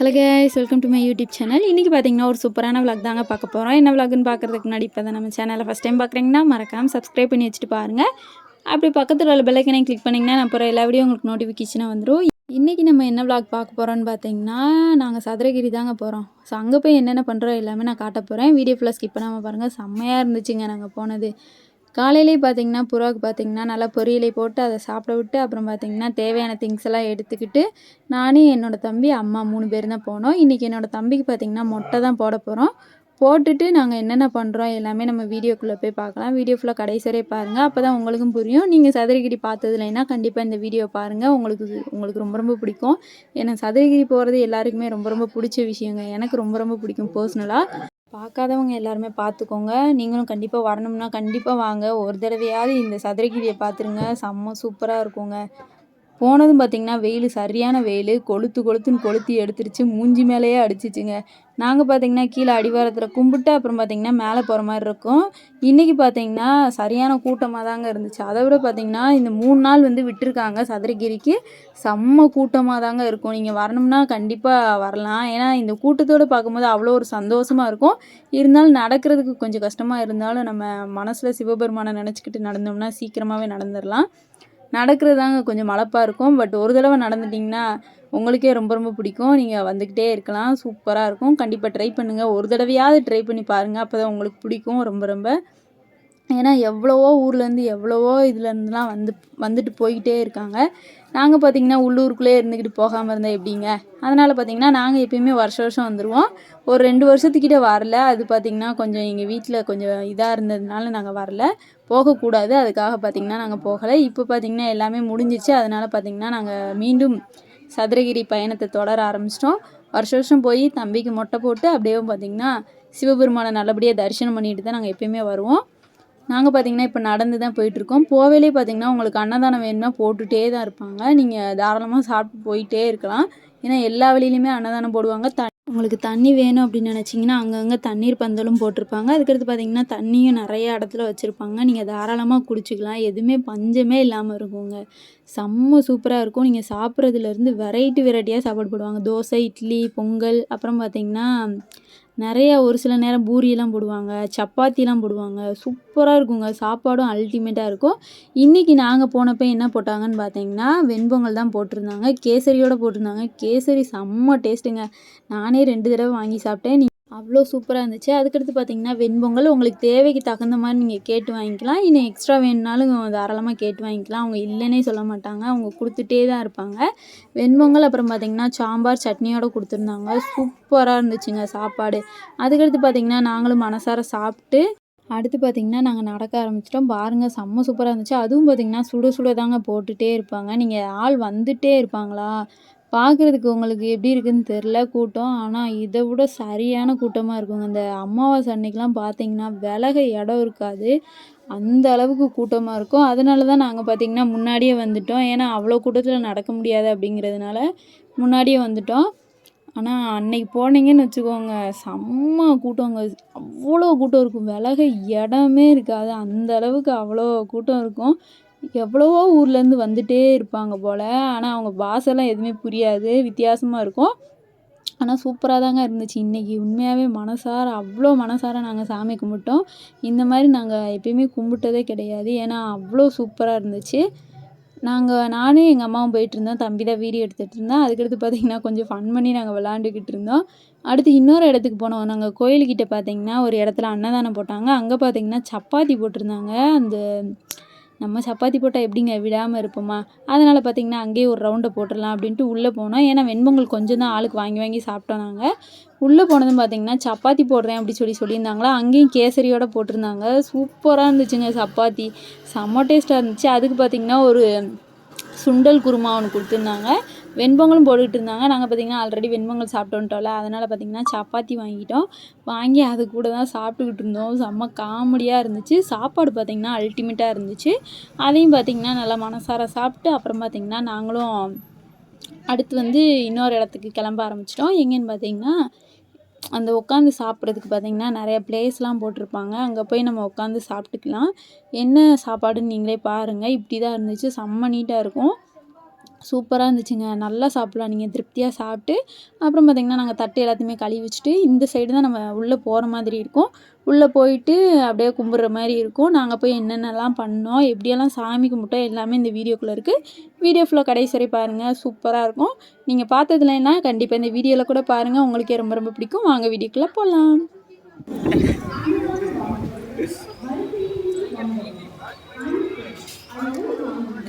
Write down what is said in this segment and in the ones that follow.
Hello guys, welcome to my YouTube channel. இன்றைக்கி பார்த்தீங்கன்னா ஒரு சூப்பரான விளாக் தாங்க பார்க்க போகிறோம். என்ன விளாக்னு பார்க்குறதுக்கு முன்னாடி இப்போ தான் நம்ம சேனலை ஃபஸ்ட் டைம் பார்க்குறீங்கன்னா மறக்காமல் சப்ஸ்கிரைப் பண்ணி வச்சுட்டு பாருங்கள். அப்படி பக்கத்தில் உள்ள பெல்லைக்கனை கிளிக் பண்ணிங்கன்னா நான் அப்புறம் எல்லா வீடியோ உங்களுக்கு நோட்டிஃபிகேஷனாக வந்துடும். இன்றைக்கி நம்ம என்ன விளாக் பார்க்க போகிறோன்னு பார்த்தீங்கன்னா நாங்கள் சதுரகிரி தாங்க போகிறோம். ஸோ அங்கே போய் என்னென்ன பண்ணுறோம் எல்லாமே நான் காட்ட போகிறேன். வீடியோ ஃபுல்லாக ஸ்கிப் பண்ணாமல் பாருங்கள். செம்மையாக இருந்துச்சுங்க நாங்கள் போனது. காலையிலே பார்த்தீங்கன்னா புறாவுக்கு பார்த்தீங்கன்னா நல்லா பொரியலை போட்டு அதை சாப்பிட விட்டு அப்புறம் பார்த்தீங்கன்னா தேவையான திங்ஸ் எல்லாம் எடுத்துக்கிட்டு நானும் என்னோடய தம்பி அம்மா 3 பேர் தான் போனோம். இன்றைக்கி என்னோடய தம்பிக்கு பார்த்தீங்கன்னா மொட்டை தான் போட போகிறோம். போட்டுட்டு நாங்கள் என்னென்ன பண்ணுறோம் எல்லாமே நம்ம வீடியோக்குள்ளே போய் பார்க்கலாம். வீடியோ ஃபுல்லாக கடைசி வரை பாருங்கள், அப்போ தான் உங்களுக்கும் புரியும். நீங்கள் சதுரகிரி பார்த்ததுலைன்னா கண்டிப்பாக இந்த வீடியோ பாருங்கள். உங்களுக்கு ரொம்ப ரொம்ப பிடிக்கும். ஏன்னா சதுரகிரி போகிறது எல்லாருக்குமே ரொம்ப ரொம்ப பிடிச்ச விஷயங்க. எனக்கு ரொம்ப ரொம்ப பிடிக்கும் பர்சனலாக. பார்க்காதவங்க எல்லாருமே பார்த்துக்கோங்க. நீங்களும் கண்டிப்பாக வரணும்னா கண்டிப்பாக வாங்க. ஒரு தடவையாவது இந்த சதுரகிரியை பார்த்துருங்க. செம்ம சூப்பராக இருக்குங்க. போனதும் பார்த்திங்கன்னா வெயில், சரியான வெயில், கொளுத்துன்னு கொளுத்தி எடுத்துருச்சு. மூஞ்சி மேலேயே அடிச்சிச்சுங்க. நாங்கள் பார்த்திங்கன்னா கீழே அடிவாரத்தில் கும்பிட்டு அப்புறம் பார்த்திங்கன்னா மேலே போகிற மாதிரி இருக்கும். இன்றைக்கி பார்த்திங்கன்னா சரியான கூட்டமாக தாங்க இருந்துச்சு. அதை விட பார்த்திங்கன்னா இந்த 3 நாள் விட்டுருக்காங்க சதுரகிரிக்கு. செம்ம கூட்டமாக தாங்க இருக்கும். நீங்கள் வரணும்னா கண்டிப்பாக வரலாம். ஏன்னா இந்த கூட்டத்தோடு பார்க்கும்போது அவ்வளோ ஒரு சந்தோஷமாக இருக்கும். இருந்தாலும் நடக்கிறதுக்கு கொஞ்சம் கஷ்டமாக இருந்தாலும் நம்ம மனசில் சிவபெருமானை நினச்சிக்கிட்டு நடந்தோம்னா சீக்கிரமாகவே நடந்துடலாம். நடக்கிறது தாங்க கொஞ்சம் மலைப்பாக இருக்கும். பட் ஒரு தடவை நடந்துட்டிங்கன்னா உங்களுக்கே ரொம்ப ரொம்ப பிடிக்கும். நீங்கள் வந்துக்கிட்டே இருக்கலாம். சூப்பராக இருக்கும். கண்டிப்பாக ட்ரை பண்ணுங்கள். ஒரு தடவையாவது ட்ரை பண்ணி பாருங்கள். அப்போ தான் உங்களுக்கு பிடிக்கும் ரொம்ப ரொம்ப. ஏன்னா எவ்வளவோ ஊர்லேருந்து எவ்வளவோ இதுலேருந்துலாம் வந்துட்டு போய்கிட்டே இருக்காங்க. நாங்கள் பார்த்திங்கன்னா உள்ளூருக்குள்ளே இருந்துக்கிட்டு போகாமல் இருந்தால் எப்படிங்க? அதனால் பார்த்திங்கன்னா நாங்கள் எப்பயுமே வருஷம் வந்துடுவோம். ஒரு 2 வருஷத்துக்கிட்ட வரல. அது பார்த்திங்கன்னா கொஞ்சம் எங்கள் வீட்டில் கொஞ்சம் இதாக இருந்ததுனால நாங்கள் வரல. போகக்கூடாது, அதுக்காக பார்த்திங்கன்னா நாங்கள் போகலை. இப்போ பார்த்திங்கன்னா எல்லாமே முடிஞ்சிச்சு. அதனால் பார்த்திங்கன்னா நாங்கள் மீண்டும் சதுரகிரி பயணத்தை தொடர ஆரம்பிச்சிட்டோம். வருஷம் போய் தம்பிக்கு மொட்டை போட்டு அப்படியே பார்த்திங்கன்னா சிவபெருமானை நல்லபடியாக தரிசனம் பண்ணிட்டு தான் நாங்கள் எப்பயுமே வருவோம். நாங்கள் பார்த்திங்கன்னா இப்போ நடந்து தான் போயிட்டுருக்கோம். போவேலே பார்த்திங்கன்னா உங்களுக்கு அன்னதானம் வேணும்னா போட்டுகிட்டே தான் இருப்பாங்க. நீங்கள் தாராளமாக சாப்பிட்டு போயிட்டே இருக்கலாம். ஏன்னா எல்லா வழியிலையுமே அன்னதானம் போடுவாங்க. உங்களுக்கு தண்ணி வேணும் அப்படின்னு நினச்சிங்கன்னா அங்கங்கே தண்ணீர் பந்தலும் போட்டிருப்பாங்க. அதுக்கடுத்து பார்த்திங்கன்னா தண்ணியும் நிறைய இடத்துல வச்சுருப்பாங்க. நீங்கள் தாராளமாக குடிச்சிக்கலாம். எதுவுமே பஞ்சமே இல்லாமல் இருக்குங்க. செம்ம சூப்பராக இருக்கும். நீங்கள் சாப்பிட்றதுலேருந்து வெரைட்டியாக சாப்பாடு போடுவாங்க. தோசை, இட்லி, பொங்கல், அப்புறம் பார்த்திங்கன்னா நிறையா ஒரு சில நேரம் பூரியெல்லாம் போடுவாங்க, சப்பாத்திலாம் போடுவாங்க. சூப்பராக இருக்குங்க. சாப்பாடும் அல்டிமேட்டாக இருக்கும். இன்றைக்கி நாங்கள் போனப்போ என்ன போட்டாங்கன்னு பார்த்தீங்கன்னா வெண்பொங்கல் தான் போட்டிருந்தாங்க. கேசரியோடு போட்டிருந்தாங்க. கேசரி செம்ம டேஸ்ட்டுங்க. நானே 2 தடவை வாங்கி சாப்பிட்டேன். அவ்வளோ சூப்பராக இருந்துச்சு. அதுக்கடுத்து பார்த்திங்கன்னா வெண்பொங்கல் உங்களுக்கு தேவைக்கு தகுந்த மாதிரி நீங்கள் கேட்டு வாங்கிக்கலாம். இன்னும் எக்ஸ்ட்ரா வேணுனாலும் தாராளமாக கேட்டு வாங்கிக்கலாம். அவங்க இல்லைன்னே சொல்ல மாட்டாங்க. அவங்க கொடுத்துட்டே தான் இருப்பாங்க. வெண்பொங்கல் அப்புறம் பார்த்திங்கன்னா சாம்பார் சட்னியோடு கொடுத்துருந்தாங்க. சூப்பராக இருந்துச்சுங்க சாப்பாடு. அதுக்கடுத்து பார்த்திங்கன்னா நாங்களும் மனசார சாப்பிட்டு அடுத்து பார்த்திங்கன்னா நாங்கள் நடக்க ஆரம்பிச்சிட்டோம். பாருங்கள் செம்ம சூப்பராக இருந்துச்சு. அதுவும் பார்த்திங்கன்னா சுட சுட தாங்க போட்டுகிட்டே இருப்பாங்க. நீங்கள் ஆள் வந்துகிட்டே இருப்பாங்களா, பார்க்குறதுக்கு உங்களுக்கு எப்படி இருக்குதுன்னு தெரில கூட்டம். ஆனால் இதை விட சரியான கூட்டமாக இருக்குங்க. இந்த அமாவாசை அன்னைக்கெலாம் பார்த்திங்கன்னா விலக இடம் இருக்காது. அந்த அளவுக்கு கூட்டமாக இருக்கும். அதனால தான் நாங்கள் பார்த்திங்கன்னா முன்னாடியே வந்துட்டோம். ஏன்னா அவ்வளோ கூட்டத்தில் நடக்க முடியாது அப்படிங்கிறதுனால முன்னாடியே வந்துட்டோம். ஆனால் அன்னைக்கு போனீங்கன்னு வச்சுக்கோங்க, செம்ம கூட்டங்க. அவ்வளோ கூட்டம் இருக்கும். விலக இடமே இருக்காது. அந்த அளவுக்கு அவ்வளோ கூட்டம் இருக்கும். எவ்வளவோ ஊர்லேருந்து வந்துகிட்டே இருப்பாங்க போல். ஆனால் அவங்க பாஷைலாம் எதுவுமே புரியாது. வித்தியாசமாக இருக்கும். ஆனால் சூப்பராக தாங்க இருந்துச்சு. இன்றைக்கி உண்மையாகவே அவ்வளோ மனசார நாங்கள் சாமி கும்பிட்டோம். இந்த மாதிரி நாங்கள் எப்பயுமே கும்பிட்டதே கிடையாது. ஏன்னா அவ்வளோ சூப்பராக இருந்துச்சு. நானும் எங்கள் அம்மாவும் போயிட்டுருந்தோம். தம்பி தான் வீடியோ எடுத்துகிட்டு இருந்தேன். அதுக்கடுத்து பார்த்திங்கன்னா கொஞ்சம் ஃபன் பண்ணி நாங்கள் விளாண்டுக்கிட்டு இருந்தோம். அடுத்து இன்னொரு இடத்துக்கு போனோம். நாங்கள் கோயிலுக்கிட்ட பார்த்திங்கன்னா ஒரு இடத்துல அன்னதானம் போட்டாங்க. அங்கே பார்த்திங்கன்னா சப்பாத்தி போட்டிருந்தாங்க. நம்ம சப்பாத்தி போட்டால் எப்படிங்க விடாமல் இருப்போமா? அதனால் பார்த்திங்கன்னா அங்கேயே ஒரு ரவுண்டை போட்டுடலாம் அப்படின்ட்டு உள்ளே போனோம். ஏன்னா வெண்பொங்கல் கொஞ்சம் தான் ஆளுக்கு வாங்கி சாப்பிட்டோம் நாங்கள். உள்ளே போனதும் பார்த்திங்கன்னா சப்பாத்தி போடுறேன் அப்படி சொல்லியிருந்தாங்களா. அங்கேயும் கேசரியோடு போட்டிருந்தாங்க. சூப்பராக இருந்துச்சுங்க சப்பாத்தி. செம்ம டேஸ்ட்டாக இருந்துச்சு. அதுக்கு பார்த்திங்கன்னா ஒரு சுண்டல் குருமா ஒன்று கொடுத்துருந்தாங்க. வெண்பொங்கலும் போட்டுக்கிட்டு இருந்தாங்க. நாங்கள் பார்த்திங்கன்னா ஆல்ரெடி வெண்பொங்கல் சாப்பிட்டு வந்துட்டோம்ல, அதனால் பார்த்திங்கன்னா சப்பாத்தி வாங்கிட்டோம். வாங்கி அது கூட தான் சாப்பிட்டுக்கிட்டு இருந்தோம். செம்ம காமெடியாக இருந்துச்சு. சாப்பாடு பார்த்திங்கன்னா அல்டிமேட்டாக இருந்துச்சு. அதையும் பார்த்திங்கன்னா நல்லா மனசார சாப்பிட்டு அப்புறம் பார்த்திங்கன்னா நாங்களும் அடுத்து இன்னொரு இடத்துக்கு கிளம்ப ஆரம்பிச்சிட்டோம். எங்கேன்னு பார்த்திங்கன்னா அந்த உட்காந்து சாப்பிட்றதுக்கு பார்த்திங்கன்னா நிறைய ப்ளேஸ்லாம் போட்டிருப்பாங்க. அங்கே போய் நம்ம உட்காந்து சாப்பிட்டுக்கலாம். என்ன சாப்பாடுன்னு நீங்களே பாருங்கள். இப்படி தான் இருந்துச்சு. செம்ம நீட்டாக இருக்கும். சூப்பராக இருந்துச்சுங்க. நல்லா சாப்பிட்லாம் நீங்கள் திருப்தியாக சாப்பிட்டு. அப்புறம் பார்த்திங்கன்னா நாங்கள் தட்டு எல்லாத்தையுமே கழுவி வச்சுட்டு இந்த சைடு தான் நம்ம உள்ளே போகிற மாதிரி இருக்கும். உள்ளே போயிட்டு அப்படியே கும்பிட்ற மாதிரி இருக்கும். நாங்கள் போய் என்னென்னலாம் பண்ணோம், எப்படியெல்லாம் சாமி கும்பிட்டோம் எல்லாமே இந்த வீடியோக்குள்ளே இருக்குது. வீடியோ ஃபுல்லாக கடைசி வரை பாருங்கள், சூப்பராக இருக்கும். நீங்கள் பார்த்ததுலன்னா கண்டிப்பாக இந்த வீடியோவில் கூட பாருங்கள், உங்களுக்கே ரொம்ப ரொம்ப பிடிக்கும். வாங்க வீடியோக்குள்ளே போகலாம்.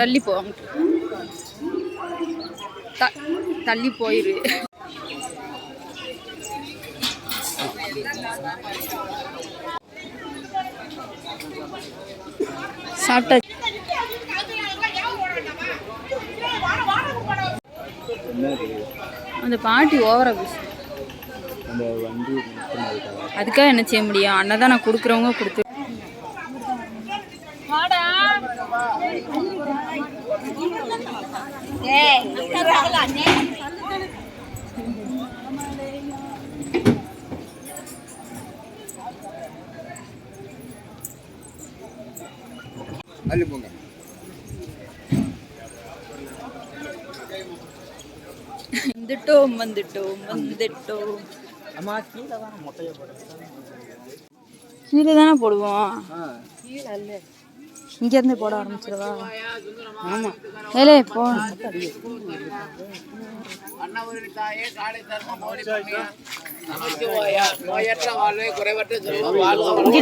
தள்ளி போவாங்க, தள்ளி போயிரு. சாப்பிட்டா அந்த பாட்டி ஓவரா பேசு. அதுக்காக என்ன செய்ய முடியும்? அண்ணன் நான் கொடுக்குறவங்க கொடுத்து வந்துட்டோம் வந்துட்டோம் வந்துட்டோம். கீழே தானே போடுவோம், இங்கேருந்து போட ஆரம்பிச்சிடவா? ஆமாம், ஏலே போ.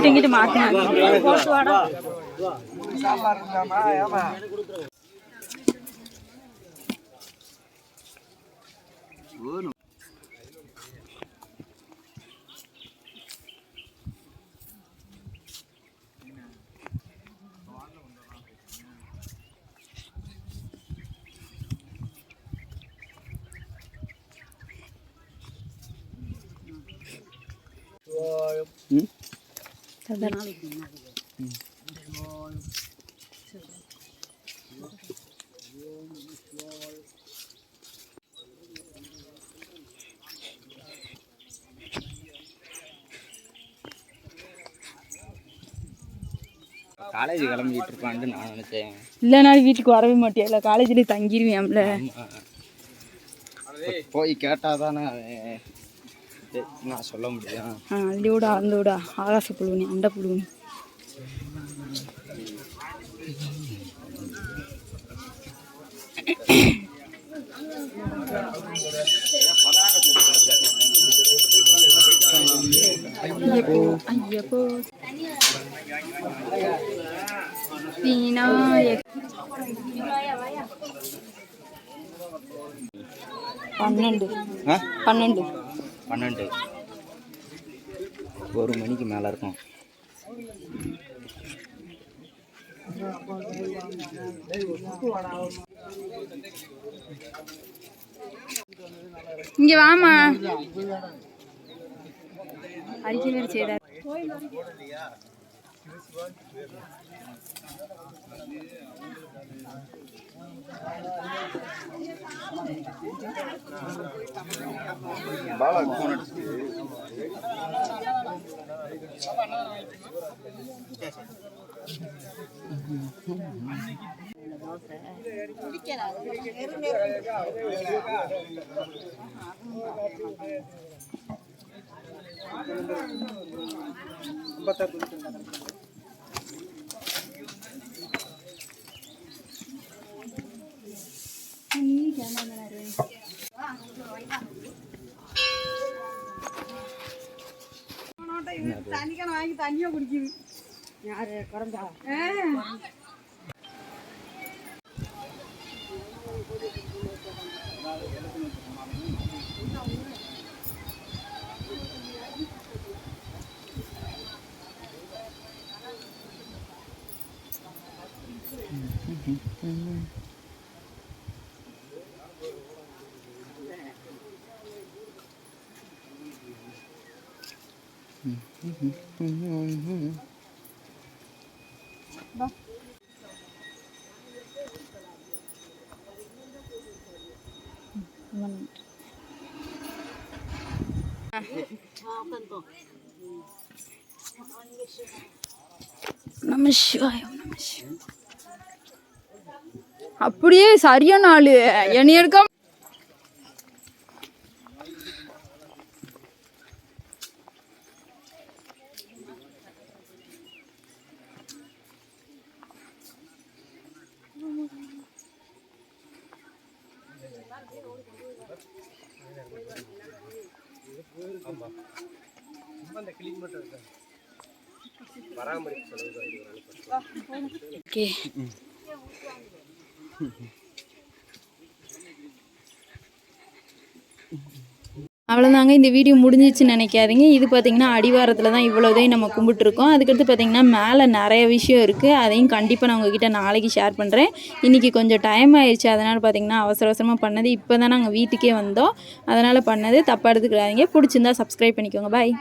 இங்கிட்டு மாற்றினா காலேஜ் கிளம்பிட்டு இருப்பான்னு நான் நினைச்சேன். இல்லைனாலும் வீட்டுக்கு வரவே மாட்டேன், இல்லை காலேஜ்லேயே தங்கிடுவேன்ல. போய் கேட்டாதானே நான் சொல்ல முடியும். அள்ளியோட அந்தோட ஆகாச புழுவனி அண்ட புழுவனி. ஐயப்போ விநாயகர். 12 1 மணிக்கு மேலே இருக்கும். இங்கே வாமா, அடிக்க செய்யறாரு. பாலா ஃபோன் அடிச்சு தண்ணிக்கான வாங்கி தண்ணியா குடிக்குது. யாரு குறைஞ்சா நம சிவாய நம சிவாய. அப்படியே சரியான ஆளு என்னை எடுக்க ஓகே அவ்வளோதாங்க. இந்த வீடியோ முடிஞ்சிச்சுன்னு நினைக்காதீங்க. இது பார்த்திங்கன்னா அடிவாரத்தில் தான் இவ்வளோதையும் நம்ம கும்பிட்டுருக்கோம். அதுக்கடுத்து பார்த்திங்கன்னா மேலே நிறைய விஷயம் இருக்குது. அதையும் கண்டிப்பாக நான் உங்ககிட்ட நாளைக்கு ஷேர் பண்ணுறேன். இன்றைக்கி கொஞ்சம் டைம் ஆயிடுச்சு. அதனால் பார்த்திங்கன்னா அவசர அவசரமாக பண்ணது. இப்போ தான் நாங்கள் வீட்டுக்கே வந்தோம். அதனால் பண்ணது தப்பாக எடுத்துக்கிறாதீங்க. பிடிச்சிருந்தா சப்ஸ்கிரைப் பண்ணிக்கோங்க. பாய்.